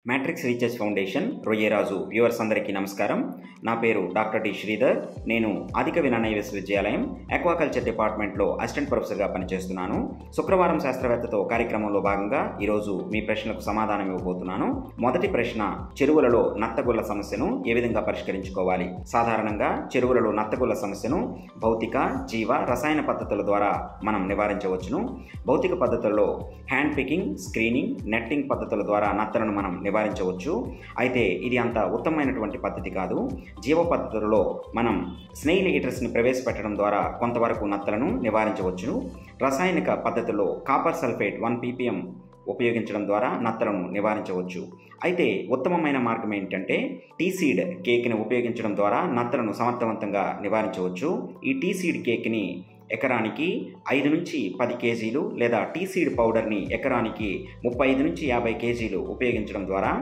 Matrix research foundation Royyaraju viewers అందరికీ నమస్కారం. నా పేరు డాక్టర్ డి శ్రీధర్. నేను ఆదిక వినాయక విశ్వవిద్యాలయం ఆక్వాకల్చర్ డిపార్ట్మెంట్లో అసిస్టెంట్ ప్రొఫెసర్గా పనిచేస్తున్నాను. శుక్రవారం శాస్త్రవేత్తతో కార్యక్రమంలో భాగంగా ఈరోజు మీ ప్రశ్నలకు సమాధానం ఇవ్వబోతున్నాను. మొదటి ప్రశ్న, చెరువులలో నత్తగుల్ల సమస్యను ఏ విధంగా పరిష్కరించుకోవాలి? సాధారణంగా చెరువులలో నత్తగుల్ల సమస్యను భౌతిక, జీవ, రసాయన పద్ధతుల ద్వారా మనం నివారించవచ్చును. భౌతిక పద్ధతుల్లో హ్యాండ్ పికింగ్, స్క్రీనింగ్, నెట్టింగ్ పద్ధతుల ద్వారా నత్తలను మనం నివారించవచ్చు. అయితే ఇది అంత ఉత్తమమైనటువంటి పద్ధతి కాదు. జీవ పద్ధతులలో మనం స్నేయిల్ ఈటర్స్ని ప్రవేశపెట్టడం ద్వారా కొంతవరకు నత్తలను నివారించవచ్చును. రసాయనిక పద్ధతిలో కాపర్ సల్ఫేట్ 1 ppm ఉపయోగించడం ద్వారా నత్తలను నివారించవచ్చు. అయితే ఉత్తమమైన మార్గం ఏంటంటే టీ సీడ్ కేక్ని ఉపయోగించడం ద్వారా నత్తలను సమర్థవంతంగా నివారించవచ్చు. ఈ టీ సీడ్ కేక్ని ఎకరానికి 5 నుంచి 10 కేజీలు లేదా టీ సీడ్ పౌడర్ని ఎకరానికి 35 నుంచి 50 కేజీలు ఉపయోగించడం ద్వారా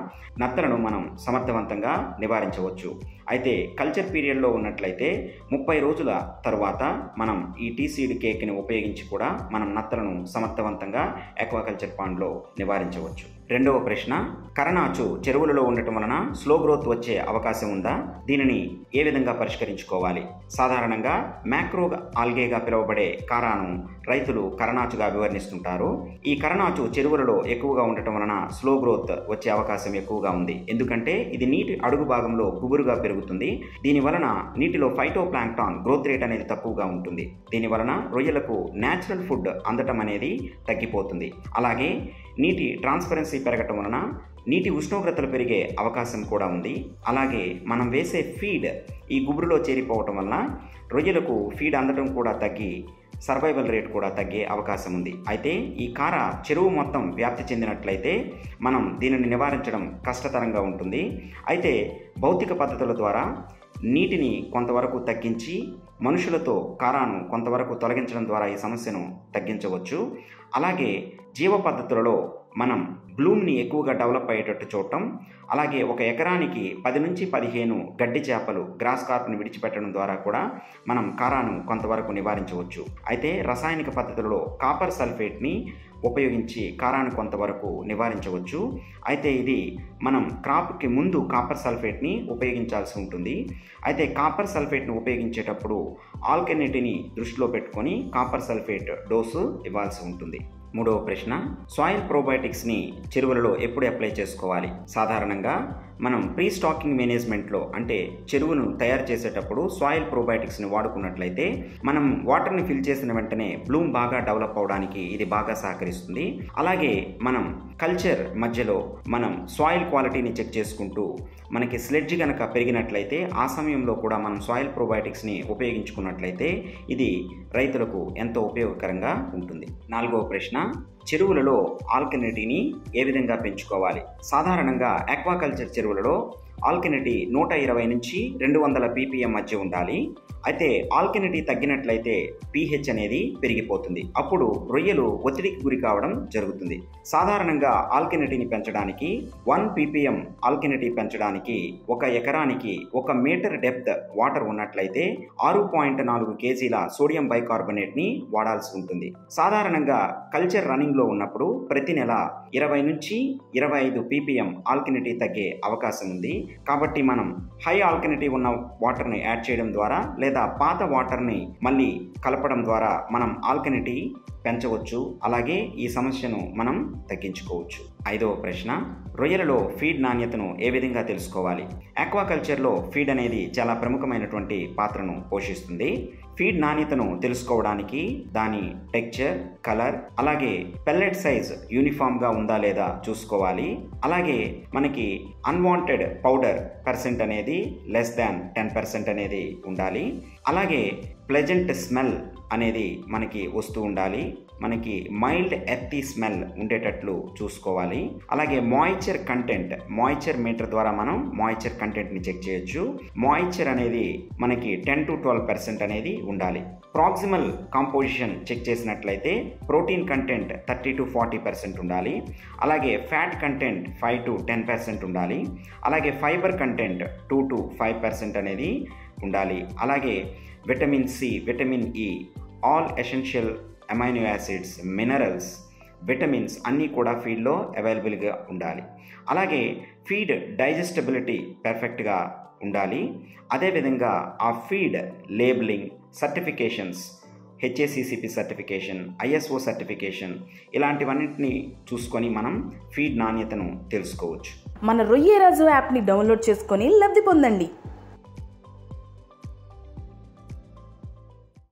నత్తలను మనం సమర్థవంతంగా నివారించవచ్చు. అయితే కల్చర్ పీరియడ్లో ఉన్నట్లయితే 30 రోజుల తరువాత మనం ఈ టీ సీడ్ కేక్ని ఉపయోగించి కూడా మనం నత్తలను సమర్థవంతంగా ఆక్వాకల్చర్ పాండ్లో నివారించవచ్చు. రెండవ ప్రశ్న, కరణాచు చెరువులలో ఉండటం వలన స్లో గ్రోత్ వచ్చే అవకాశం ఉందా? దీనిని ఏ విధంగా పరిష్కరించుకోవాలి? సాధారణంగా మ్యాక్రో ఆల్గేగా పిలువబడే కారాను రైతులు కరణాచుగా వివరణిస్తుంటారు. ఈ కరణాచు చెరువులలో ఎక్కువగా ఉండటం వలన స్లో గ్రోత్ వచ్చే అవకాశం ఎక్కువగా ఉంది. ఎందుకంటే ఇది నీటి అడుగు భాగంలో గుబురుగా పెరుగుతుంది. దీని వలన నీటిలో ఫైటోప్లాంక్టాన్ గ్రోత్ రేట్ అనేది తక్కువగా ఉంటుంది. దీని వలన రొయ్యలకు న్యాచురల్ ఫుడ్ అందటం అనేది తగ్గిపోతుంది. అలాగే నీటి ట్రాన్స్పరెన్సీ పెరగటం వలన నీటి ఉష్ణోగ్రతలు పెరిగే అవకాశం కూడా ఉంది. అలాగే మనం వేసే ఫీడ్ ఈ గుబురులో చేరిపోవటం వలన రొయ్యలకు ఫీడ్ అందడం కూడా తగ్గి సర్వైవల్ రేట్ కూడా తగ్గే అవకాశం ఉంది. అయితే ఈ కార చెరువు మొత్తం వ్యాప్తి చెందినట్లయితే మనం దీనిని నివారించడం కష్టతరంగా ఉంటుంది. అయితే భౌతిక పద్ధతుల ద్వారా నీటిని కొంతవరకు తగ్గించి మనుషులతో కారాను కొంతవరకు తొలగించడం ద్వారా ఈ సమస్యను తగ్గించవచ్చు. అలాగే జీవ పద్ధతులలో మనం బ్లూమ్ని ఎక్కువగా డెవలప్ అయ్యేటట్టు చూడటం, అలాగే ఒక ఎకరానికి 10 నుంచి 15 గడ్డి చేపలు గ్రాస్ కార్ప్ని విడిచిపెట్టడం ద్వారా కూడా మనం కారాను కొంతవరకు నివారించవచ్చు. అయితే రసాయనిక పద్ధతులలో కాపర్ సల్ఫేట్ని ఉపయోగించి కారాన్ని కొంతవరకు నివారించవచ్చు. అయితే ఇది మనం క్రాప్కి ముందు కాపర్ సల్ఫేట్ని ఉపయోగించాల్సి ఉంటుంది. అయితే కాపర్ సల్ఫేట్ని ఉపయోగించేటప్పుడు ఆల్కలినిటీని దృష్టిలో పెట్టుకొని కాపర్ సల్ఫేట్ డోసు ఇవ్వాల్సి ఉంటుంది. మూడవ ప్రశ్న, సాయిల్ ప్రోబయోటిక్స్ని చెరువులలో ఎప్పుడు అప్లై చేసుకోవాలి? సాధారణంగా మనం ప్రీ స్టాకింగ్ మేనేజ్మెంట్లో అంటే చెరువును తయారు చేసేటప్పుడు సాయిల్ ప్రోబయోటిక్స్ని వాడుకున్నట్లయితే మనం వాటర్ని ఫిల్ చేసిన వెంటనే బ్లూమ్ బాగా డెవలప్ అవడానికి ఇది బాగా సహకరిస్తుంది. అలాగే మనం కల్చర్ మధ్యలో మనం సాయిల్ క్వాలిటీని చెక్ చేసుకుంటూ మనకి స్లెడ్జ్ కనుక పెరిగినట్లయితే ఆ సమయంలో కూడా మనం సాయిల్ ప్రోబయోటిక్స్ని ఉపయోగించుకున్నట్లయితే ఇది రైతులకు ఎంతో ఉపయోగకరంగా ఉంటుంది. నాలుగవ ప్రశ్న, చెరువులలో ఆల్కలినిటీని ఏ విధంగా పెంచుకోవాలి? సాధారణంగా ఆక్వాకల్చర్ చెరువులలో ఆల్కలినిటీ 120 నుంచి 200 ppm మధ్య ఉండాలి. అయితే ఆల్కలినిటీ తగ్గినట్లయితే pH అనేది పెరిగిపోతుంది. అప్పుడు రొయ్యలు ఒత్తిడికి గురి కావడం జరుగుతుంది. సాధారణంగా ఆల్కలినిటీని పెంచడానికి 1 ppm ఆల్కలినిటీ పెంచడానికి ఒక ఎకరానికి 1 మీటర్ డెప్త్ వాటర్ ఉన్నట్లయితే 6.4 కేజీల సోడియం బైకార్బోనేట్ని వాడాల్సి ఉంటుంది. సాధారణంగా కల్చర్ రన్నింగ్లో ఉన్నప్పుడు ప్రతి నెల 20 నుంచి 25 ppm ఆల్కలినిటీ తగ్గే అవకాశం ఉంది. కాబట్టి మనం హై ఆల్కలినిటీ ఉన్న వాటర్ని యాడ్ చేయడం ద్వారా లేదా పాత వాటర్ని మళ్ళీ కలపడం ద్వారా మనం ఆల్కలినిటీ పెంచవచ్చు. అలాగే ఈ సమస్యను మనం తగ్గించుకోవచ్చు. ఐదవ ప్రశ్న, రొయ్యలలో ఫీడ్ నాణ్యతను ఏ విధంగా తెలుసుకోవాలి? ఆక్వాకల్చర్లో ఫీడ్ అనేది చాలా ప్రముఖమైనటువంటి పాత్రను పోషిస్తుంది. ఫీడ్ నాణ్యతను తెలుసుకోవడానికి దాని టెక్స్చర్, కలర్, అలాగే పెల్లెట్ సైజ్ యూనిఫామ్గా ఉందా లేదా చూసుకోవాలి. అలాగే మనకి అన్వాంటెడ్ పౌడర్ పర్సెంట్ అనేది లెస్ దాన్ 10% అనేది ఉండాలి. అలాగే ప్లెజెంట్ స్మెల్ అనేది మనకి వస్తూ ఉండాలి. మనకి మైల్డ్ ఎర్తీ స్మెల్ ఉండేటట్లు చూసుకోవాలి. అలాగే మాయిశ్చర్ మీటర్ ద్వారా మనం మాయిశ్చర్ కంటెంట్ని చెక్ చేయొచ్చు. మాయిశ్చర్ అనేది మనకి 10 to 12% అనేది ఉండాలి. ప్రాక్సిమల్ కాంపోజిషన్ చెక్ చేసినట్లయితే ప్రోటీన్ కంటెంట్ 30 to 40% ఉండాలి. అలాగే ఫ్యాట్ కంటెంట్ 5 to 10% ఉండాలి. అలాగే ఫైబర్ కంటెంట్ 2 to 5% అనేది ఉండాలి. అలాగే vitamin C, vitamin E, all essential amino acids, minerals, vitamins అన్నీ కూడా ఫీడ్లో అవైలబుల్గా ఉండాలి. అలాగే ఫీడ్ డైజెస్టబిలిటీ పర్ఫెక్ట్గా ఉండాలి. అదేవిధంగా ఆ feed labelling, certifications, HACCP certification, ISO certification ఇలాంటివన్నింటినీ చూసుకొని మనం ఫీడ్ నాణ్యతను తెలుసుకోవచ్చు. మన రొయ్యరాజు యాప్ని డౌన్లోడ్ చేసుకొని లబ్ధి పొందండి.